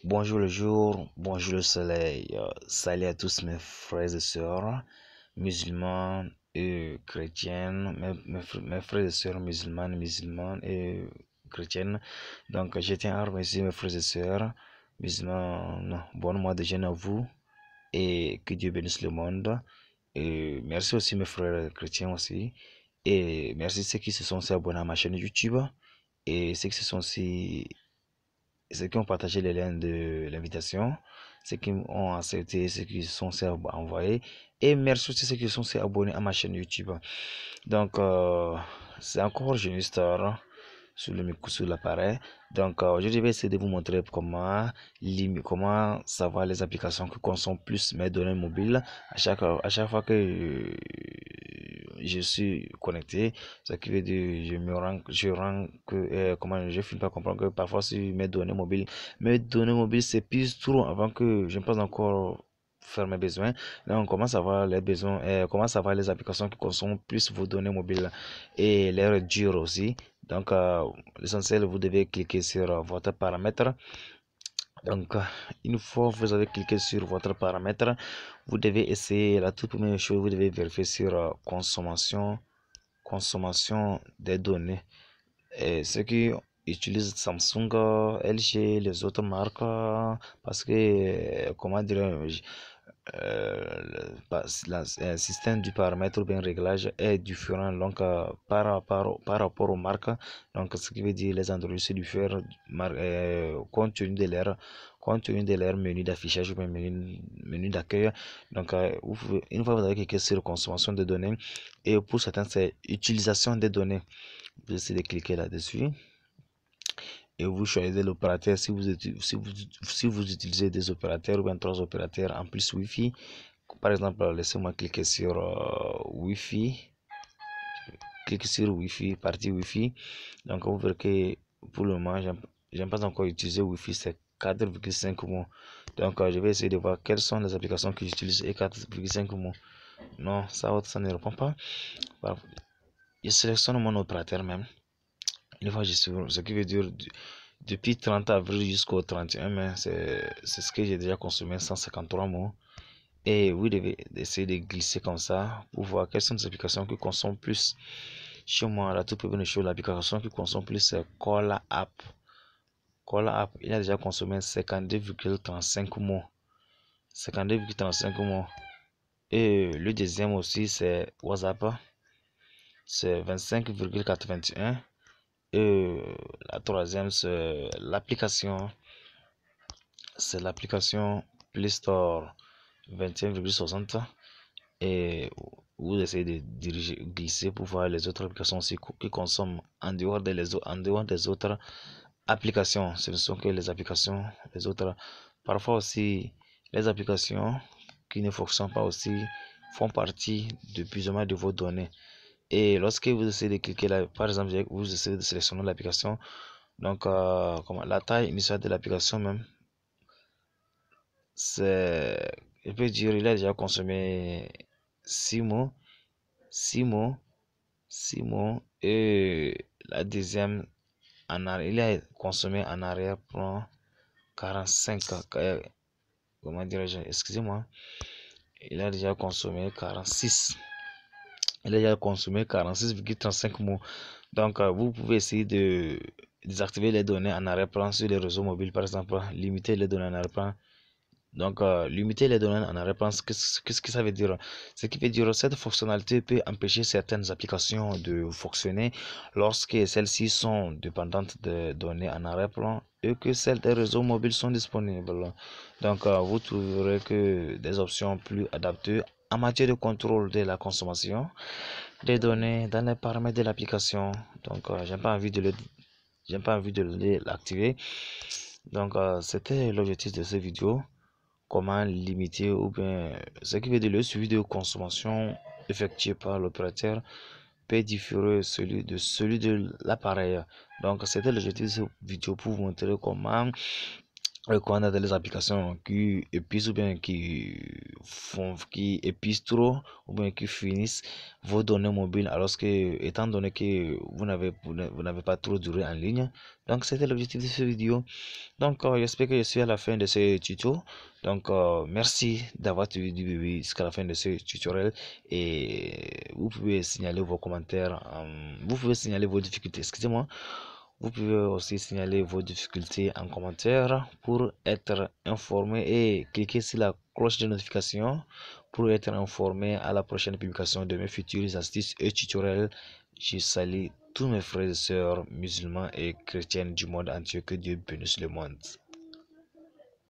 Bonjour le jour, bonjour le soleil. Salut à tous mes frères et sœurs, musulmans et chrétiennes, mes frères et sœurs musulmanes et chrétiennes. Donc, je tiens à remercier mes frères et sœurs musulmans. Bon mois de jeûne à vous et que Dieu bénisse le monde. Et merci aussi mes frères chrétiens aussi. Et merci ceux qui se sont aussi abonnés à ma chaîne YouTube et ceux qui se sont aussi ceux qui ont partagé les liens de l'invitation, ceux qui ont accepté, ceux qui sont envoyés. Et merci aussi ceux qui sont abonnés à ma chaîne YouTube. Donc, c'est encore Jeune Star sur le micro, sur l'appareil. Donc, aujourd'hui, je vais essayer de vous montrer comment savoir les applications qui consomment plus mes données mobiles à chaque fois que je suis connecté. Ce qui veut dire comment je finis par comprendre que parfois sur mes données mobiles s'épuisent trop avant que je ne passe encore faire mes besoins. Donc, on commence à voir les besoins, commence à voir les applications qui consomment plus vos données mobiles et leur durée aussi. Donc, l'essentiel, vous devez cliquer sur votre paramètre. Donc, une fois que vous avez cliqué sur votre paramètre, vous devez essayer la toute première chose, vous devez vérifier sur consommation des données. Et ceux qui utilisent Samsung, LG, les autres marques, parce que, comment dirais-je, le système du paramètre ou bien réglage est différent donc, par rapport aux marques. Donc, ce qui veut dire les Android c'est différent compte tenu de leur menu d'affichage ou bien menu d'accueil. Donc, une fois que vous avez cliqué sur consommation de données, et pour certains, c'est utilisation des données. Vous essayez de cliquer là-dessus et vous choisissez l'opérateur si vous utilisez des opérateurs ou bien trois opérateurs en plus Wi-Fi. Par exemple, laissez-moi cliquer sur Wi-Fi. Cliquez sur Wi-Fi, partie Wi-Fi. Donc, vous verrez que pour le moment, j'aime pas encore utiliser Wi-Fi, c'est 4,5 mots. Donc, je vais essayer de voir quelles sont les applications que j'utilise et 4,5 mots. Non, ça ne répond pas. Je sélectionne mon opérateur même. Une fois, ce qui veut dire depuis 30 avril jusqu'au 31 mai, c'est ce que j'ai déjà consommé, 153 mots. Et vous devez essayer de glisser comme ça pour voir quelles sont les applications qui consomment plus. Chez moi, la toute première chose, l'application qui consomme plus, c'est Cola App. Cola App, il a déjà consommé 52,35 mots. 52,35 mots. Et le deuxième aussi, c'est WhatsApp. C'est 25,81. Et la troisième, c'est l'application. C'est l'application Play Store 21,60. Et vous essayez de glisser pour voir les autres applications aussi qui consomment en dehors des autres applications. Ce ne sont que les applications, les autres. Parfois aussi, les applications qui ne fonctionnent pas aussi font partie de plus ou moins de vos données. Et lorsque vous essayez de cliquer là, par exemple, vous essayez de sélectionner l'application, donc la taille initiale de l'application même, c'est, je peux dire, il a déjà consommé 6 mots, 6 mots, 6 mots, et la deuxième, il a consommé en arrière-plan 45, comment dirais-je, excusez-moi, il a déjà consommé 46. Il a déjà consommé 46,35 mots. Donc, vous pouvez essayer de désactiver les données en arrière-plan sur les réseaux mobiles, par exemple, limiter les données en arrière-plan. Donc, limiter les données en arrière-plan, qu'est-ce que ça veut dire? Ce qui veut dire que cette fonctionnalité peut empêcher certaines applications de fonctionner lorsque celles-ci sont dépendantes de données en arrière-plan et que celles des réseaux mobiles sont disponibles. Donc, vous trouverez que des options plus adaptées en matière de contrôle de la consommation des données dans les paramètres de l'application. Donc, j'ai pas envie de l'activer. Donc, c'était l'objectif de cette vidéo. Comment limiter ou bien ce qui veut dire le suivi de consommation effectué par l'opérateur peut différer celui de l'appareil. Donc, c'était l'objectif de cette vidéo pour vous montrer comment quand on a des applications qui épuisent ou bien qui épuisent trop ou bien qui finissent vos données mobiles alors que étant donné que vous n'avez pas trop duré en ligne. Donc c'était l'objectif de cette vidéo. Donc j'espère que je suis à la fin de ce tuto. Donc merci d'avoir suivi jusqu'à la fin de ce tutoriel et vous pouvez signaler vos commentaires, vous pouvez signaler vos difficultés, excusez-moi. Vous pouvez aussi signaler vos difficultés en commentaire pour être informé et cliquer sur la cloche de notification pour être informé à la prochaine publication de mes futures astuces et tutoriels. Je salue tous mes frères et sœurs musulmans et chrétiens du monde entier. Que Dieu bénisse le monde.